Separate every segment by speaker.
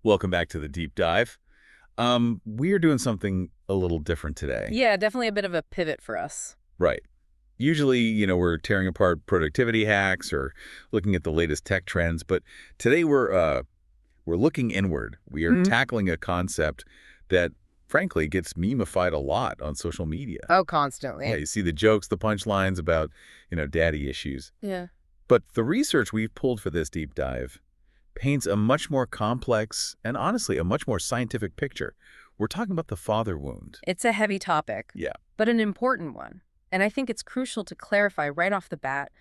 Speaker 1: Welcome back to the deep dive. We're doing something a little different today.
Speaker 2: Yeah, definitely a bit of a pivot for us.
Speaker 1: Right. Usually, we're tearing apart productivity hacks or looking at the latest tech trends, but today we're looking inward. We are tackling a concept that frankly gets memeified a lot on social media.
Speaker 2: Oh, constantly.
Speaker 1: Yeah, you see the jokes, the punchlines about, daddy issues.
Speaker 2: Yeah.
Speaker 1: But the research we've pulled for this deep dive paints a much more complex and honestly a much more scientific picture. We're talking about the father wound.
Speaker 2: It's a heavy topic,
Speaker 1: Yeah.
Speaker 2: but an important one. And I think it's crucial to clarify right off the bat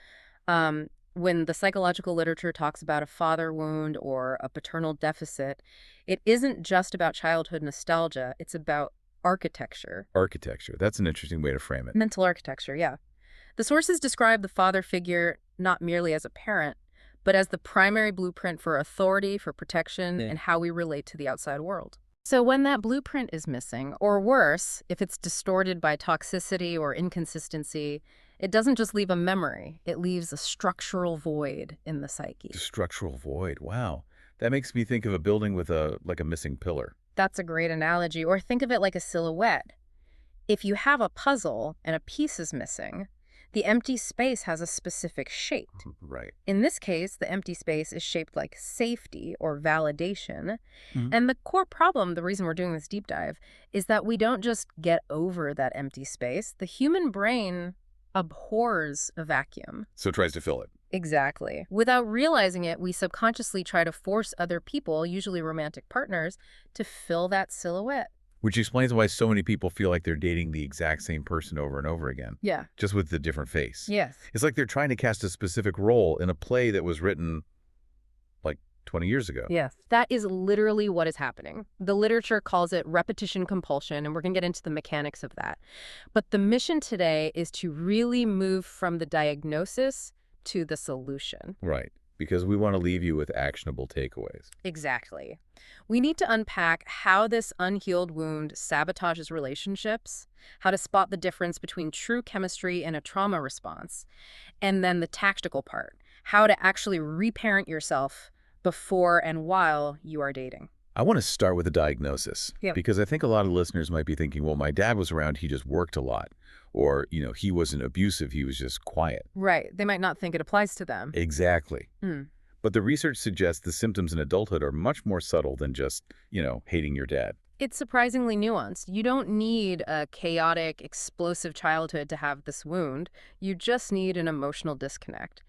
Speaker 2: when the psychological literature talks about a father wound or a paternal deficit, it isn't just about childhood nostalgia. It's about architecture.
Speaker 1: Architecture. That's an interesting way to frame it.
Speaker 2: Mental architecture, yeah. The sources describe the father figure not merely as a parent, but as the primary blueprint for authority, for protection, and how we relate to the outside world. So when that blueprint is missing, or worse, if it's distorted by toxicity or inconsistency, it doesn't just leave a memory, it leaves a structural void in the psyche.
Speaker 1: The structural void. Wow. That makes me think of a building with a missing pillar.
Speaker 2: That's a great analogy. Or think of it like a silhouette. If you have a puzzle and a piece is missing, the empty space has a specific shape.
Speaker 1: Right.
Speaker 2: In this case, the empty space is shaped like safety or validation.
Speaker 1: Mhm.
Speaker 2: And the core problem, the reason we're doing this deep dive, is that we don't just get over that empty space. The human brain abhors a vacuum.
Speaker 1: So it tries to fill it.
Speaker 2: Exactly. Without realizing it, we subconsciously try to force other people, usually romantic partners, to fill that silhouette.
Speaker 1: Which explains why so many people feel like they're dating the exact same person over and over again,
Speaker 2: Yeah.
Speaker 1: just with a different face.
Speaker 2: Yes.
Speaker 1: It's like they're trying to cast a specific role in a play that was written like 20 years ago.
Speaker 2: Yes. That is literally what is happening. The literature calls it repetition compulsion, and we're going to get into the mechanics of that. But the mission today is to really move from the diagnosis to the solution.
Speaker 1: Right. Because we want to leave you with actionable takeaways.
Speaker 2: Exactly. We need to unpack how this unhealed wound sabotages relationships, how to spot the difference between true chemistry and a trauma response, and then the tactical part, how to actually reparent yourself before and while you are dating.
Speaker 1: I want to start with a diagnosis because I think a lot of listeners might be thinking, well, my dad was around, he just worked a lot. Or, he wasn't abusive, he was just quiet.
Speaker 2: Right. They might not think it applies to them.
Speaker 1: Exactly.
Speaker 2: Mm.
Speaker 1: But the research suggests the symptoms in adulthood are much more subtle than just, hating your dad.
Speaker 2: It's surprisingly nuanced. You don't need a chaotic, explosive childhood to have this wound. You just need an emotional disconnect.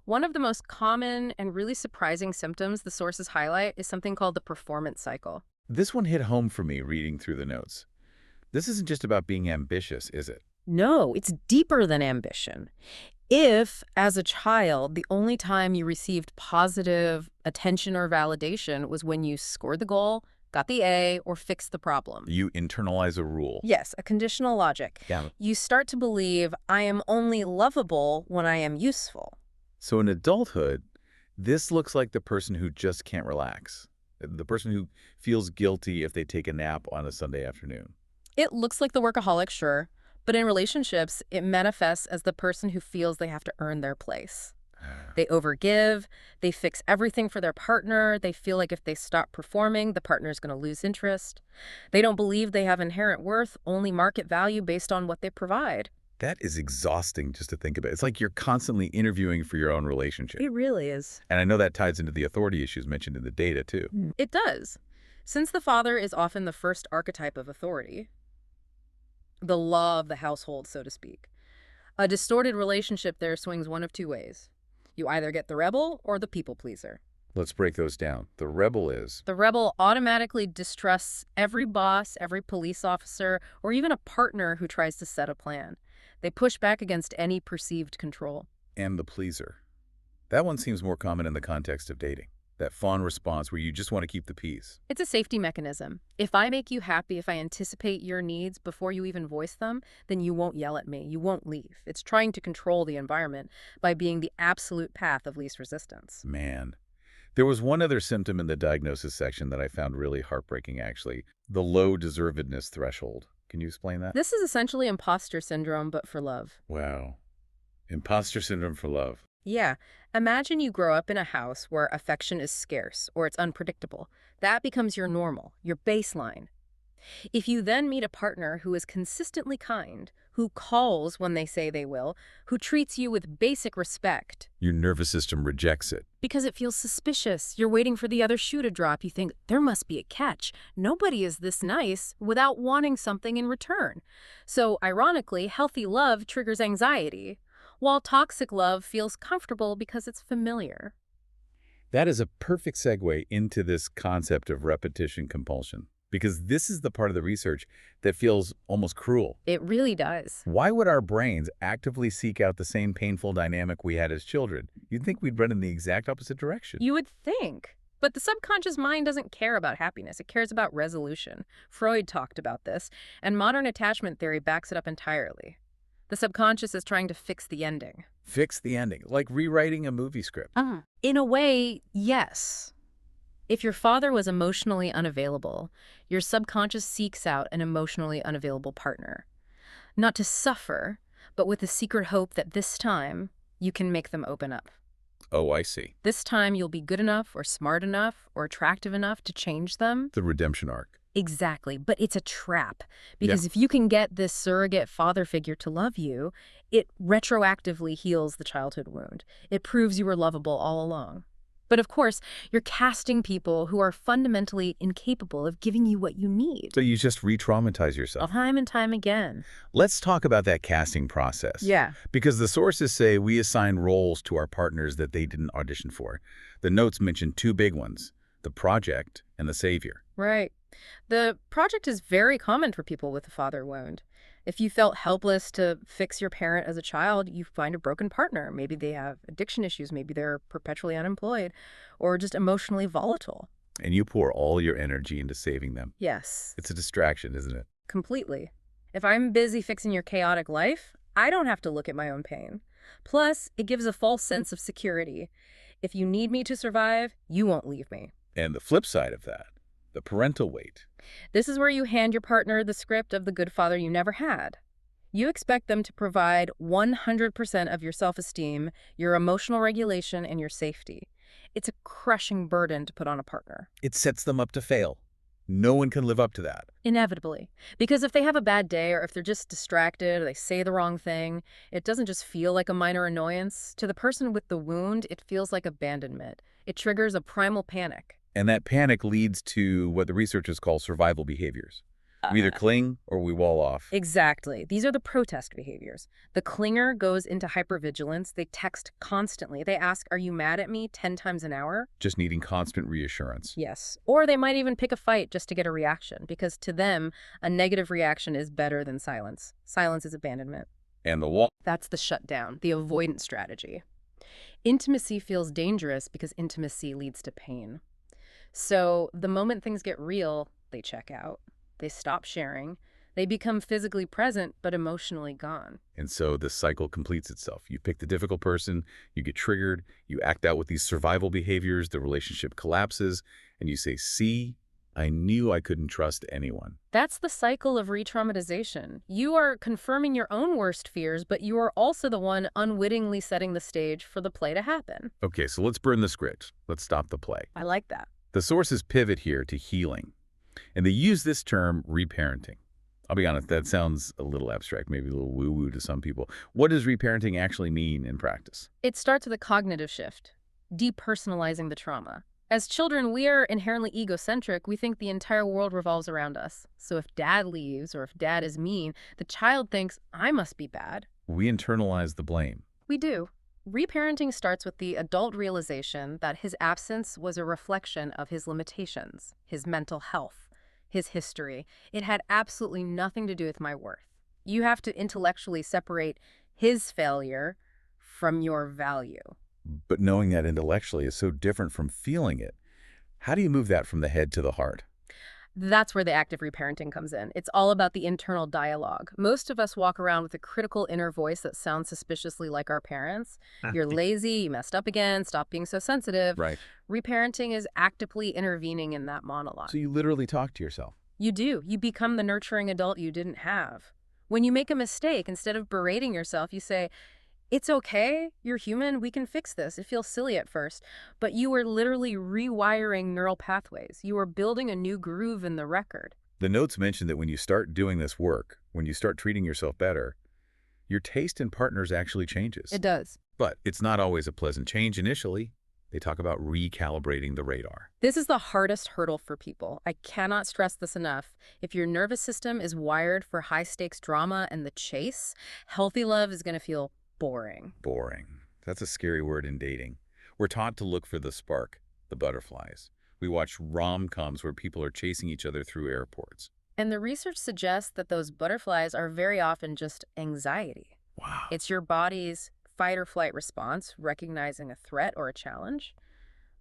Speaker 2: One of the most common and really surprising symptoms the sources highlight is something called the performance cycle.
Speaker 1: This one hit home for me reading through the notes. This isn't just about being ambitious, is it?
Speaker 2: No, it's deeper than ambition. If, as a child, the only time you received positive attention or validation was when you scored the goal, got the A, or fixed the problem.
Speaker 1: You internalize a rule.
Speaker 2: Yes, a conditional logic.
Speaker 1: Yeah.
Speaker 2: You start to believe, I am only lovable when I am useful.
Speaker 1: So in adulthood, this looks like the person who just can't relax. The person who feels guilty if they take a nap on a Sunday afternoon.
Speaker 2: It looks like the workaholic, sure. But in relationships, it manifests as the person who feels they have to earn their place. They overgive, they fix everything for their partner, they feel like if they stop performing, the partner's going to lose interest. They don't believe they have inherent worth, only market value based on what they provide.
Speaker 1: That is exhausting just to think about. It's like you're constantly interviewing for your own relationship.
Speaker 2: It really is.
Speaker 1: And I know that ties into the authority issues mentioned in the data, too.
Speaker 2: It does. Since the father is often the first archetype of authority, the law of the household, so to speak, a distorted relationship there swings one of two ways. You either get the rebel or the people pleaser.
Speaker 1: Let's break those down. The rebel is...
Speaker 2: The rebel automatically distrusts every boss, every police officer, or even a partner who tries to set a plan. They push back against any perceived control.
Speaker 1: And the pleaser. That one seems more common in the context of dating. That fond response where you just want to keep the peace.
Speaker 2: It's a safety mechanism. If I make you happy, if I anticipate your needs before you even voice them, then you won't yell at me. You won't leave. It's trying to control the environment by being the absolute path of least resistance.
Speaker 1: Man. There was one other symptom in the diagnosis section that I found really heartbreaking, actually. The low deservedness threshold. Can you explain that?
Speaker 2: This is essentially imposter syndrome, but for love.
Speaker 1: Wow. Imposter syndrome for love.
Speaker 2: Yeah. Imagine you grow up in a house where affection is scarce or it's unpredictable. That becomes your normal, your baseline. If you then meet a partner who is consistently kind, who calls when they say they will, who treats you with basic respect,
Speaker 1: Your nervous system rejects it.
Speaker 2: because it feels suspicious, you're waiting for the other shoe to drop, you think, there must be a catch. Nobody is this nice without wanting something in return. So, ironically, healthy love triggers anxiety, while toxic love feels comfortable because it's familiar.
Speaker 1: That is a perfect segue into this concept of repetition compulsion, because this is the part of the research that feels almost cruel.
Speaker 2: It really does.
Speaker 1: Why would our brains actively seek out the same painful dynamic we had as children? You'd think we'd run in the exact opposite direction.
Speaker 2: You would think. But the subconscious mind doesn't care about happiness. It cares about resolution. Freud talked about this, and modern attachment theory backs it up entirely. The subconscious is trying to fix the ending.
Speaker 1: Fix the ending, like rewriting a movie script.
Speaker 2: In a way, yes. If your father was emotionally unavailable, your subconscious seeks out an emotionally unavailable partner. Not to suffer, but with the secret hope that this time you can make them open up.
Speaker 1: Oh, I see.
Speaker 2: This time you'll be good enough or smart enough or attractive enough to change them.
Speaker 1: The redemption arc.
Speaker 2: Exactly, but it's a trap. Because if you can get this surrogate father figure to love you, it retroactively heals the childhood wound. It proves you were lovable all along. But of course, you're casting people who are fundamentally incapable of giving you what you need.
Speaker 1: So you just re-traumatize yourself.
Speaker 2: Time and time again.
Speaker 1: Let's talk about that casting process.
Speaker 2: Yeah.
Speaker 1: Because the sources say we assign roles to our partners that they didn't audition for. The notes mention two big ones, the project and the savior.
Speaker 2: Right. The project is very common for people with a father wound. If you felt helpless to fix your parent as a child, you find a broken partner. Maybe they have addiction issues, maybe they're perpetually unemployed, or just emotionally volatile.
Speaker 1: And you pour all your energy into saving them.
Speaker 2: Yes,
Speaker 1: It's a distraction, isn't it?
Speaker 2: completely. If I'm busy fixing your chaotic life, I don't have to look at my own pain. Plus, it gives a false sense of security. If you need me to survive, you won't leave me.
Speaker 1: And the flip side of that, the parental weight.
Speaker 2: This is where you hand your partner the script of the good father you never had. You expect them to provide 100% of your self-esteem, your emotional regulation, and your safety. It's a crushing burden to put on a partner.
Speaker 1: It sets them up to fail. No one can live up to that.
Speaker 2: Inevitably. Because if they have a bad day or if they're just distracted or they say the wrong thing, it doesn't just feel like a minor annoyance. To the person with the wound, it feels like abandonment. It triggers a primal panic.
Speaker 1: And that panic leads to what the researchers call survival behaviors. We either cling or we wall off.
Speaker 2: Exactly. These are the protest behaviors. The clinger goes into hypervigilance. They text constantly. They ask, "Are you mad at me?" 10 times an hour.
Speaker 1: Just needing constant reassurance.
Speaker 2: Yes. Or they might even pick a fight just to get a reaction, because to them, a negative reaction is better than silence. Silence is abandonment.
Speaker 1: And the wall.
Speaker 2: That's the shutdown, the avoidance strategy. Intimacy feels dangerous because intimacy leads to pain. So the moment things get real, they check out. They stop sharing. They become physically present, but emotionally gone.
Speaker 1: And so the cycle completes itself. You pick the difficult person, you get triggered, you act out with these survival behaviors, the relationship collapses, and you say, "See, I knew I couldn't trust anyone."
Speaker 2: That's the cycle of re-traumatization. You are confirming your own worst fears, but you are also the one unwittingly setting the stage for the play to happen.
Speaker 1: Okay, so let's burn the script. Let's stop the play.
Speaker 2: I like that.
Speaker 1: The sources pivot here to healing, and they use this term reparenting. I'll be honest, that sounds a little abstract, maybe a little woo-woo to some people. What does reparenting actually mean in practice?
Speaker 2: It starts with a cognitive shift, depersonalizing the trauma. As children, we are inherently egocentric. We think the entire world revolves around us. So if dad leaves or if dad is mean, the child thinks, I must be bad.
Speaker 1: We internalize the blame.
Speaker 2: We do. Reparenting starts with the adult realization that his absence was a reflection of his limitations, his mental health, his history. It had absolutely nothing to do with my worth. You have to intellectually separate his failure from your value.
Speaker 1: But knowing that intellectually is so different from feeling it. How do you move that from the head to the heart?
Speaker 2: That's where the active reparenting comes in. It's all about the internal dialogue. Most of us walk around with a critical inner voice that sounds suspiciously like our parents. You're lazy, you messed up again, stop being so sensitive.
Speaker 1: Right.
Speaker 2: Reparenting is actively intervening in that monologue.
Speaker 1: So you literally talk to yourself.
Speaker 2: You do. You become the nurturing adult you didn't have. When you make a mistake, instead of berating yourself, you say, It's okay. You're human. We can fix this. It feels silly at first, but you are literally rewiring neural pathways. You are building a new groove in the record.
Speaker 1: The notes mention that when you start doing this work, when you start treating yourself better, your taste in partners actually changes.
Speaker 2: It does.
Speaker 1: But it's not always a pleasant change initially. They talk about recalibrating the radar.
Speaker 2: This is the hardest hurdle for people. I cannot stress this enough. If your nervous system is wired for high-stakes drama and the chase, healthy love is going to feel boring.
Speaker 1: Boring. That's a scary word in dating. We're taught to look for the spark, the butterflies. We watch rom-coms where people are chasing each other through airports.
Speaker 2: And the research suggests that those butterflies are very often just anxiety.
Speaker 1: Wow.
Speaker 2: It's your body's fight or flight response, recognizing a threat or a challenge.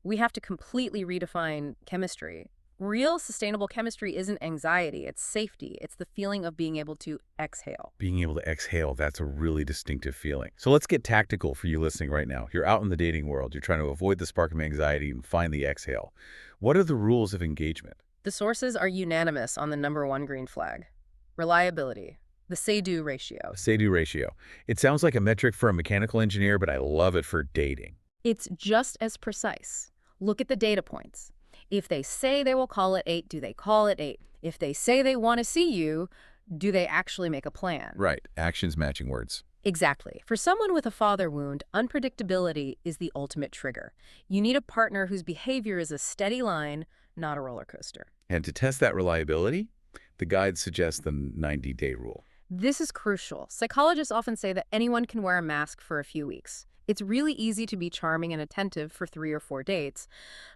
Speaker 2: We have to completely redefine chemistry. Real sustainable chemistry isn't anxiety, it's safety. It's the feeling of being able to exhale.
Speaker 1: Being able to exhale, that's a really distinctive feeling. So let's get tactical for you listening right now. You're out in the dating world. You're trying to avoid the spark of anxiety and find the exhale. What are the rules of engagement?
Speaker 2: The sources are unanimous on the #1 green flag: reliability, the say-do ratio.
Speaker 1: Say-do ratio. It sounds like a metric for a mechanical engineer, but I love it for dating.
Speaker 2: It's just as precise. Look at the data points. If they say they will call at 8, do they call at 8? If they say they want to see you, do they actually make a plan?
Speaker 1: Right. Actions matching words.
Speaker 2: Exactly. For someone with a father wound, unpredictability is the ultimate trigger. You need a partner whose behavior is a steady line, not a roller coaster.
Speaker 1: And to test that reliability, the guide suggests the 90-day rule.
Speaker 2: This is crucial. Psychologists often say that anyone can wear a mask for a few weeks. It's really easy to be charming and attentive for 3 or 4 dates,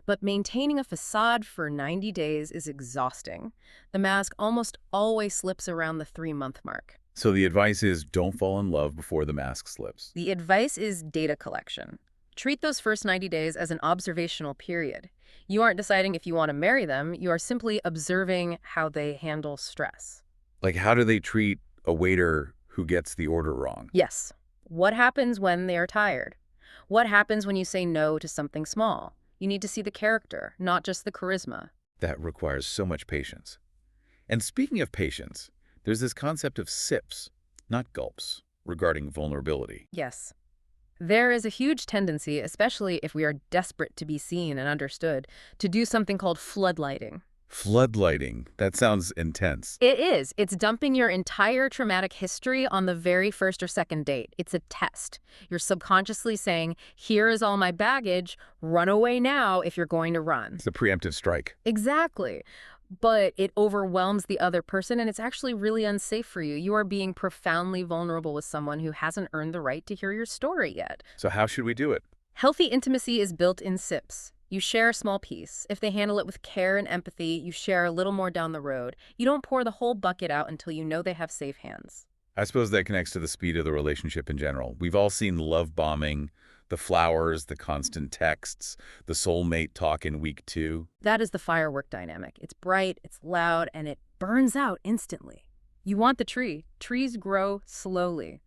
Speaker 2: but maintaining a facade for 90 days is exhausting. The mask almost always slips around the 3-month mark.
Speaker 1: So the advice is don't fall in love before the mask slips.
Speaker 2: The advice is data collection. Treat those first 90 days as an observational period. You aren't deciding if you want to marry them, you are simply observing how they handle stress.
Speaker 1: Like, how do they treat a waiter who gets the order wrong?
Speaker 2: Yes. What happens when they are tired? What happens when you say no to something small? You need to see the character, not just the charisma.
Speaker 1: That requires so much patience. And speaking of patience, there's this concept of sips, not gulps, regarding vulnerability.
Speaker 2: Yes. There is a huge tendency, especially if we are desperate to be seen and understood, to do something called floodlighting.
Speaker 1: Floodlighting. That sounds intense.
Speaker 2: It is. It's dumping your entire traumatic history on the very first or second date. It's a test. You're subconsciously saying, here is all my baggage, run away now if you're going to run.
Speaker 1: It's a preemptive strike.
Speaker 2: Exactly. But it overwhelms the other person, and it's actually really unsafe for you. You are being profoundly vulnerable with someone who hasn't earned the right to hear your story yet.
Speaker 1: So how should we do it?
Speaker 2: Healthy intimacy is built in sips. You share a small piece. If they handle it with care and empathy, you share a little more down the road. You don't pour the whole bucket out until you know they have safe hands.
Speaker 1: I suppose that connects to the speed of the relationship in general. We've all seen love bombing, the flowers, the constant texts, the soulmate talk in week 2.
Speaker 2: That is the firework dynamic. It's bright, it's loud, and it burns out instantly. You want the tree. Trees grow slowly.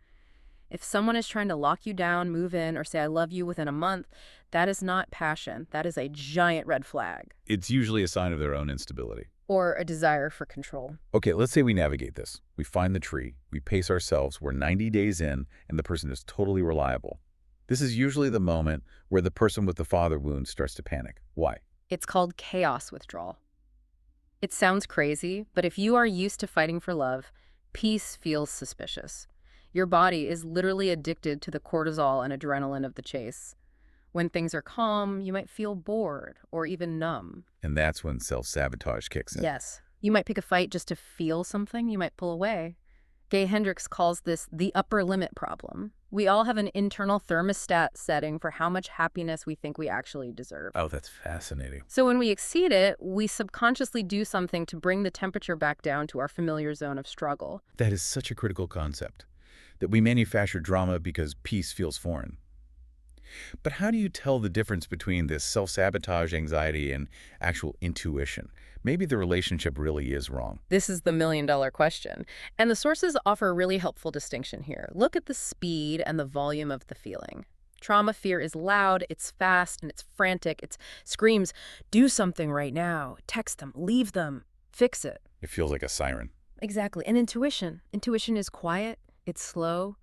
Speaker 2: If someone is trying to lock you down, move in, or say I love you within a month, that is not passion. That is a giant red flag.
Speaker 1: It's usually a sign of their own instability.
Speaker 2: Or a desire for control.
Speaker 1: Okay, let's say we navigate this. We find the tree, we pace ourselves, we're 90 days in, and the person is totally reliable. This is usually the moment where the person with the father wound starts to panic. Why?
Speaker 2: It's called chaos withdrawal. It sounds crazy, but if you are used to fighting for love, peace feels suspicious. Your body is literally addicted to the cortisol and adrenaline of the chase. When things are calm, you might feel bored or even numb.
Speaker 1: And that's when self-sabotage kicks in.
Speaker 2: Yes. You might pick a fight just to feel something. You might pull away. Gay Hendricks calls this the upper limit problem. We all have an internal thermostat setting for how much happiness we think we actually deserve.
Speaker 1: Oh, that's fascinating.
Speaker 2: So when we exceed it, we subconsciously do something to bring the temperature back down to our familiar zone of struggle.
Speaker 1: That is such a critical concept, that we manufacture drama because peace feels foreign. But how do you tell the difference between this self-sabotage anxiety and actual intuition? Maybe the relationship really is wrong.
Speaker 2: This is the million-dollar question. And the sources offer a really helpful distinction here. Look at the speed and the volume of the feeling. Trauma fear is loud, it's fast, and it's frantic. It screams, do something right now. Text them, leave them, fix it.
Speaker 1: It feels like a siren.
Speaker 2: Exactly. And intuition. Intuition is quiet, it's slow.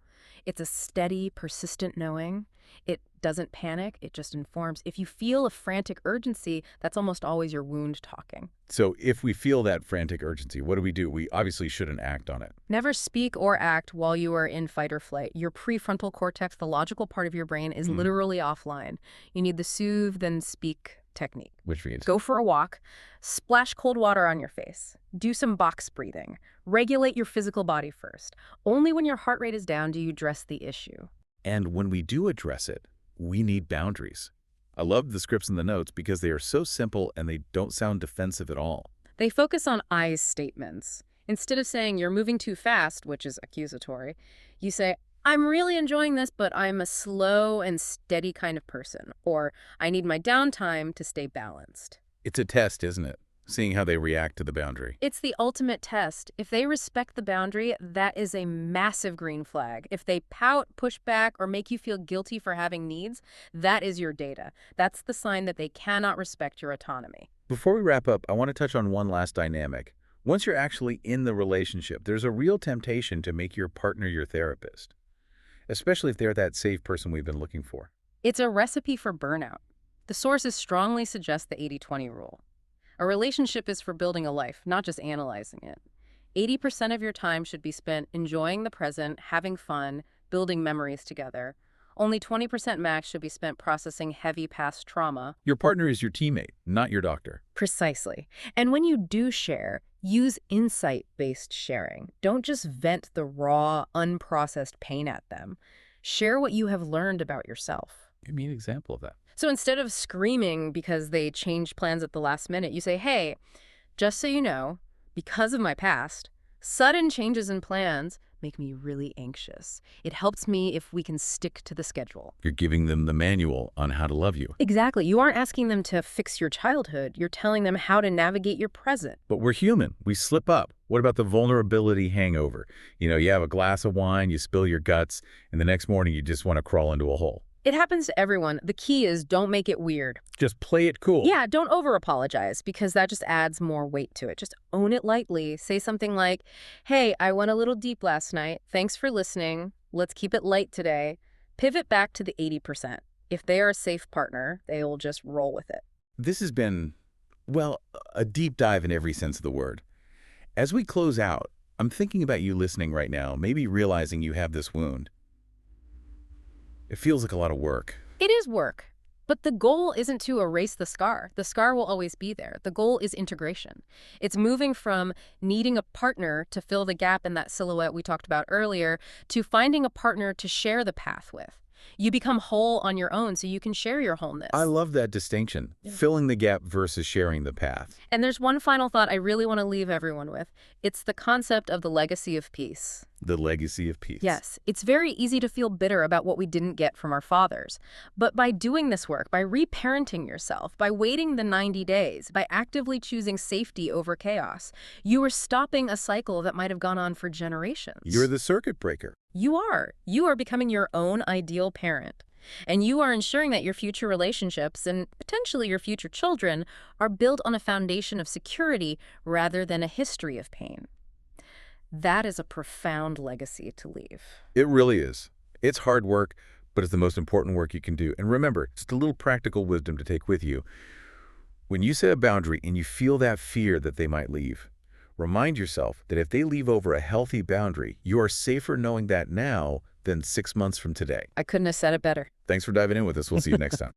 Speaker 2: It's a steady, persistent knowing. It doesn't panic, it just informs. If you feel a frantic urgency, that's almost always your wound talking.
Speaker 1: So if we feel that frantic urgency, what do? We obviously shouldn't act on it.
Speaker 2: Never speak or act while you are in fight or flight. Your prefrontal cortex, the logical part of your brain, is literally offline. You need the soothe, then speak technique.
Speaker 1: Which means?
Speaker 2: Go for a walk, splash cold water on your face, do some box breathing, regulate your physical body first. Only when your heart rate is down do you address the issue.
Speaker 1: And when we do address it, we need boundaries. I love the scripts and the notes because they are so simple and they don't sound defensive at all.
Speaker 2: They focus on I statements. Instead of saying you're moving too fast, which is accusatory, you say, I'm really enjoying this, but I'm a slow and steady kind of person, or I need my downtime to stay balanced.
Speaker 1: It's a test, isn't it? Seeing how they react to the boundary.
Speaker 2: It's the ultimate test. If they respect the boundary, that is a massive green flag. If they pout, push back, or make you feel guilty for having needs, that is your data. That's the sign that they cannot respect your autonomy.
Speaker 1: Before we wrap up, I want to touch on one last dynamic. Once you're actually in the relationship, there's a real temptation to make your partner your therapist, especially if they're that safe person we've been looking for.
Speaker 2: It's a recipe for burnout. The sources strongly suggest the 80-20 rule. A relationship is for building a life, not just analyzing it. 80% of your time should be spent enjoying the present, having fun, building memories together. Only 20% max should be spent processing heavy past trauma.
Speaker 1: Your partner is your teammate, not your doctor.
Speaker 2: Precisely. And when you do share, use insight-based sharing. Don't just vent the raw, unprocessed pain at them. Share what you have learned about yourself.
Speaker 1: Give me an example of that.
Speaker 2: So instead of screaming because they changed plans at the last minute, you say, hey, just so you know, because of my past, sudden changes in plans make me really anxious. It helps me if we can stick to the schedule.
Speaker 1: You're giving them the manual on how to love you.
Speaker 2: Exactly. You aren't asking them to fix your childhood. You're telling them how to navigate your present.
Speaker 1: But we're human. We slip up. What about the vulnerability hangover? You have a glass of wine, you spill your guts, and the next morning you just want to crawl into a hole.
Speaker 2: It happens to everyone. The key is don't make it weird.
Speaker 1: Just play it cool.
Speaker 2: Yeah, don't over-apologize because that just adds more weight to it. Just own it lightly. Say something like, hey, I went a little deep last night. Thanks for listening. Let's keep it light today. Pivot back to the 80%. If they are a safe partner, they will just roll with it.
Speaker 1: This has been, well, a deep dive in every sense of the word. As we close out, I'm thinking about you listening right now, maybe realizing you have this wound. It feels like a lot of work.
Speaker 2: It is work, but the goal isn't to erase the scar. The scar will always be there. The goal is integration. It's moving from needing a partner to fill the gap in that silhouette we talked about earlier to finding a partner to share the path with. You become whole on your own so you can share your wholeness.
Speaker 1: I love that distinction, filling the gap versus sharing the path.
Speaker 2: And there's one final thought I really want to leave everyone with. It's the concept of the legacy of peace.
Speaker 1: The legacy of peace.
Speaker 2: Yes, it's very easy to feel bitter about what we didn't get from our fathers. But by doing this work, by reparenting yourself, by waiting the 90 days, by actively choosing safety over chaos, you are stopping a cycle that might have gone on for generations.
Speaker 1: You're the circuit breaker.
Speaker 2: You are. You are becoming your own ideal parent. And you are ensuring that your future relationships and potentially your future children are built on a foundation of security rather than a history of pain. That is a profound legacy to leave.
Speaker 1: It really is. It's hard work, but it's the most important work you can do. And remember, just a little practical wisdom to take with you. When you set a boundary and you feel that fear that they might leave, remind yourself that if they leave over a healthy boundary, you are safer knowing that now than 6 months from today.
Speaker 2: I couldn't have said it better.
Speaker 1: Thanks for diving in with us. We'll see you next time.